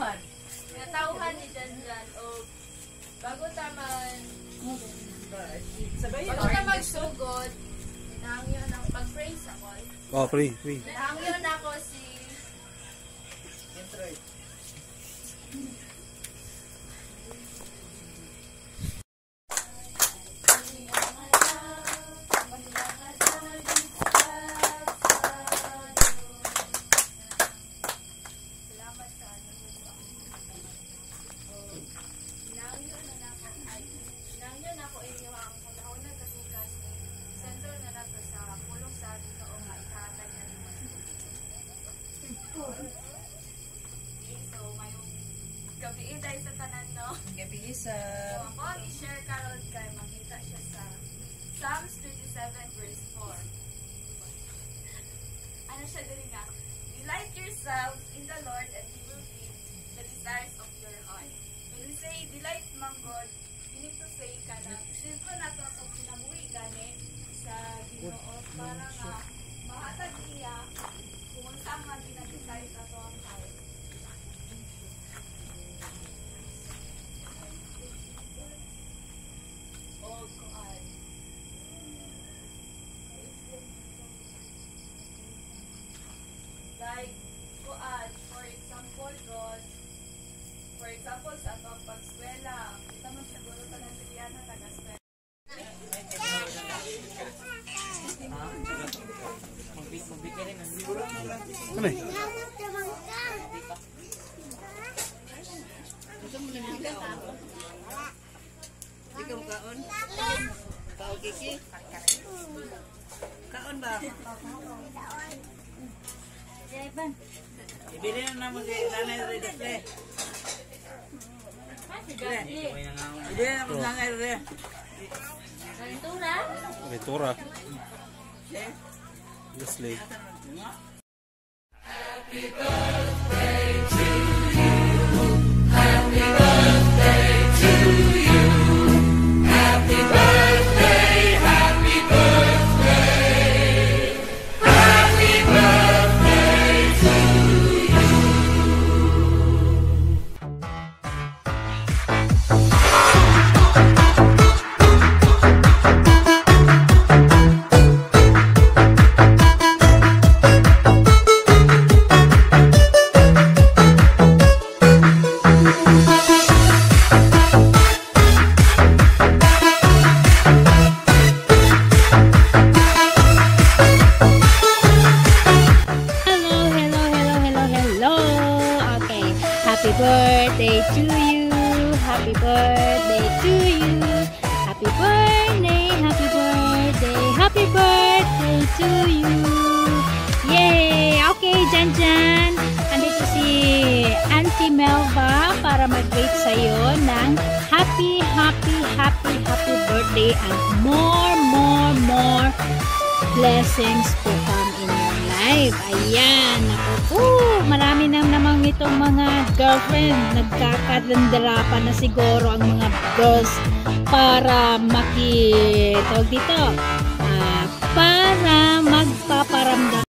Natauhan ni Janjan o bago taman magsugod, nahangyon ang mag-pray sa call. Oh, pray. Nahangyon ako si gabi dahil sa tanan, no? Gabi isa. So, ako ang i-share karon kay makita siya sa Psalms 27 verse 4. Ano siya dili nga? Delight yourself in the Lord and He will give the desires of your heart. When we say delight man God, you need to say kana silko na to atong kinabuhi gani sa Ginoo para nga mahatag niya kung unsa man ginadesire ato ang heart. Like, for example, God, for example, sa atong pagskwela, kita man siguro pa ng Piliana taga-eskwela. Ikaw kaon? Kaon kiki? Kaon ba? Ibili na naman si Nanay Redesle. Ibili na naman si Nanay Redesle. Ventura. Leslie. Happy birthday to you. Happy birthday to you. Happy birthday, happy birthday. Happy birthday to you. Happy birthday to you. Happy birthday to you. Happy birthday, happy birthday, happy birthday to you. Yay! Okay, Janjan. Andito si Auntie Melva para mag-greet sa'yo ng happy birthday and more blessings to come in your life. Ayan. Ako, marami nang namang itong mga girlfriend. Nagkakadandarapan na siguro ang mga girls para makitawag dito. Para magpaparamdam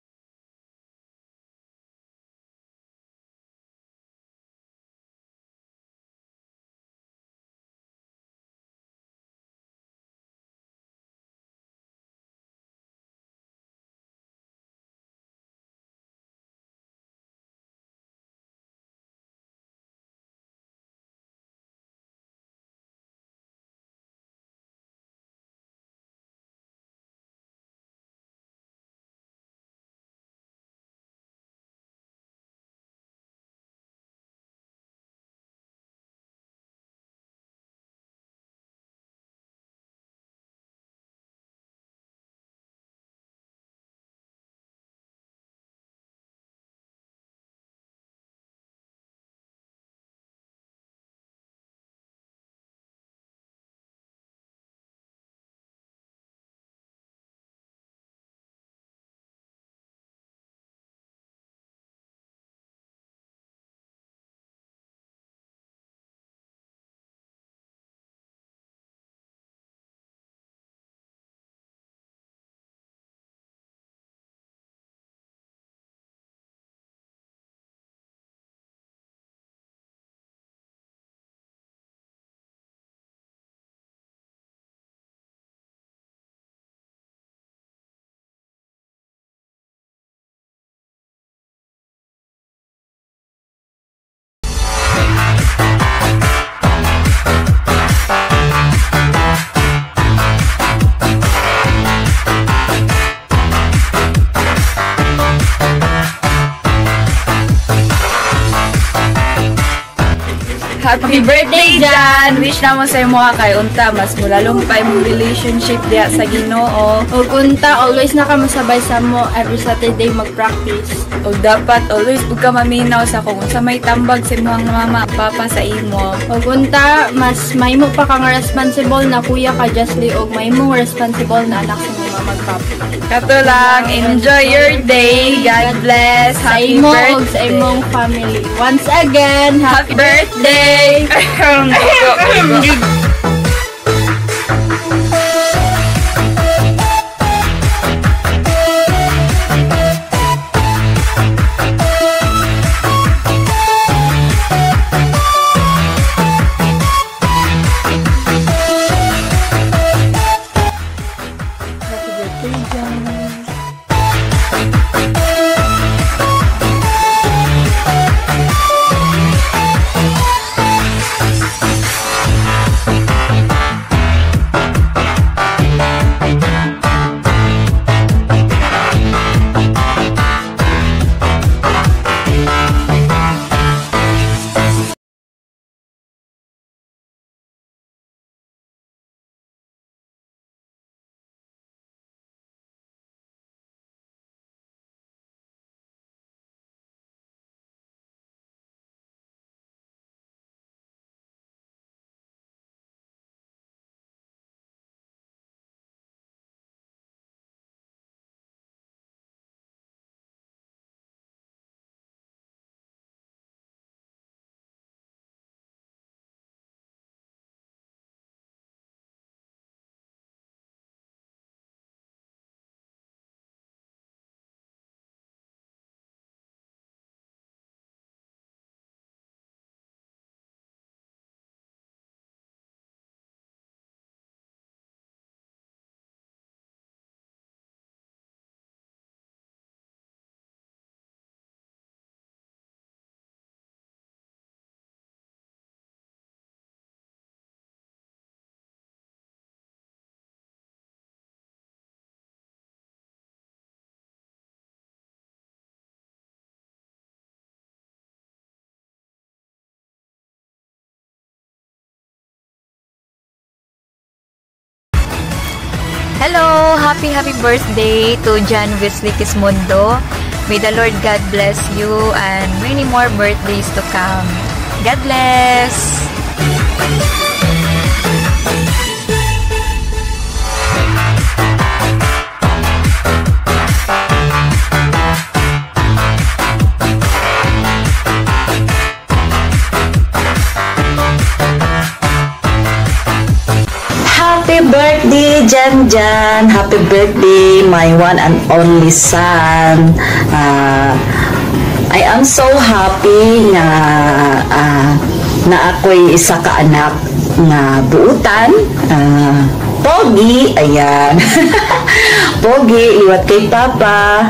Happy birthday, Jan! Wish na mo sa imo kay unta mas mulalong pa imong relationship diha sa Ginoo. Ug unta always na ka masabay sa mo every Saturday mag-practice. Ug dapat always ug ka maminaw sa kung unsa may tambag sa imong mama papa sa imo. Ug unta mas mahimo pa kang responsible na kuya ka Justly ug mahimong responsible na anak sa mama mag-papa. Kato lang, enjoy your day. God bless. Sa Happy imo birthday. ug sa imong family. Once again, Happy birthday. Hello! Happy birthday to Jan Wesley Kismundo. May the Lord God bless you and many more birthdays to come. God bless! Happy birthday, Jan Jan! Happy birthday, my one and only son. I am so happy na ako'y isa ka anak na buutan. Pogi, ayan. Pogi, liwat kay Papa.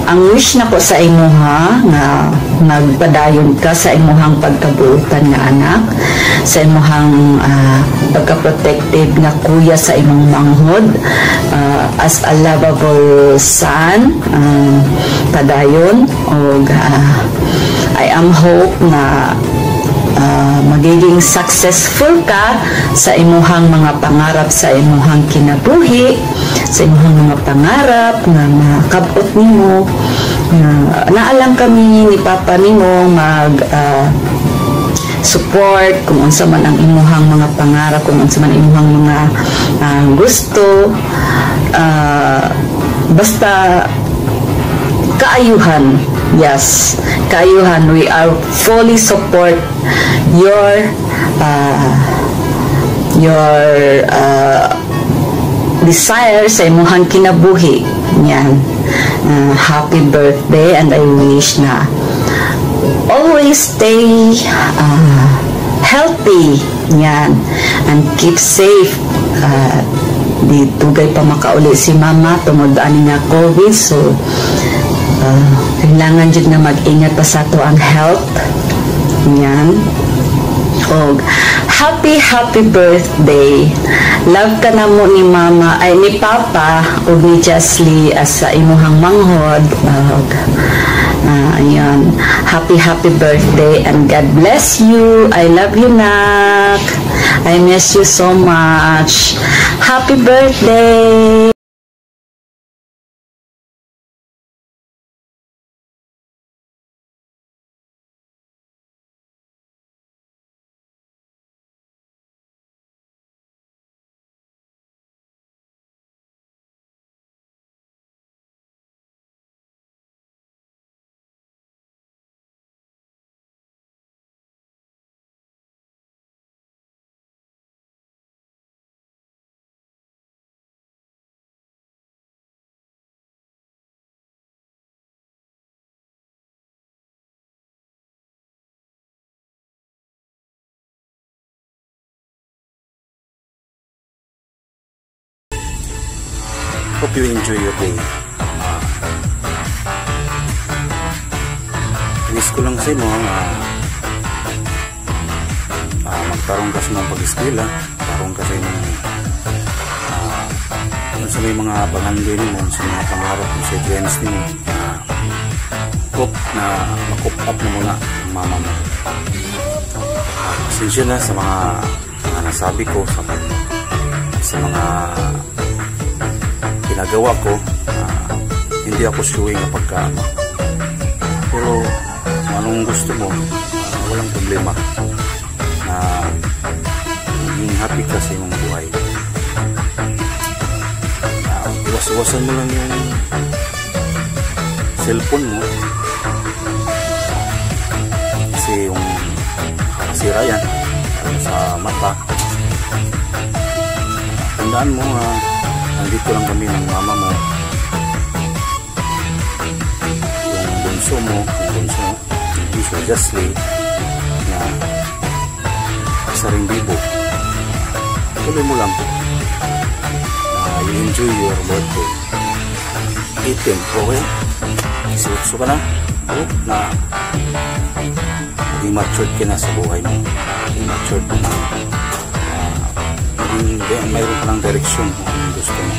Ang wish na ko sa imuha nga magpadayon ka sa imuhang pagkabuutan nga anak, sa imuhang pagka-protective nga kuya sa imong manghod, as a lovable son, padayon, og I am hope na magiging successful ka sa imuhang mga pangarap sa imuhang kinabuhi, sa imuhang mga pangarap na makabot nimo. Naalang kami ni Papa nimo mag support kung unsa man ang imuhang mga pangarap, kung unsa man imuhang mga gusto, basta kaayuhan. Yes, kaayuhan. We are fully support your desire sa imuhang kinabuhi. Yan. Happy birthday, and I wish na always stay healthy. Yan. And keep safe. Di tugay pa makauli si Mama tungod ani nga COVID, so kailangan dyan na mag-ingat pa sa to ang health. Yan. Og happy birthday. Love ka na mo ni Mama, ay ni Papa, o ni Justly as sa imuhang manghod. Ayan. Happy birthday and God bless you. I love you, Nak. I miss you so much. Happy birthday. Hope you enjoy your day. Wish ko lang sa inyo magtarong ka sa mga pag-eskwela, tarong ka sa inyo sa may mga pangandoy mo, sa mga pangarap mo sa dreams mo. Hope na makop up na muna ang mama mo. Pasensya na sa mga nasabi ko, sa mga ginagawa ko. Hindi ako showing na pagkaano, pero kung anong gusto mo, walang problema na maging happy ka sa iyong buhay. Iwas-iwasan mo lang yung cellphone mo kasi yung nakasira yan sa mata. Tandaan mo, nandito lang kami ng mama mo, yung bunso mo, yung Jasly na isa ring bibo. Tuloy mo lang na you enjoy your birthday. Eating, okay? Isusok ka na. Hope na maging matured ka na sa buhay mo. Maging matured na mayroon ka ng direksyon kung anong gusto mo.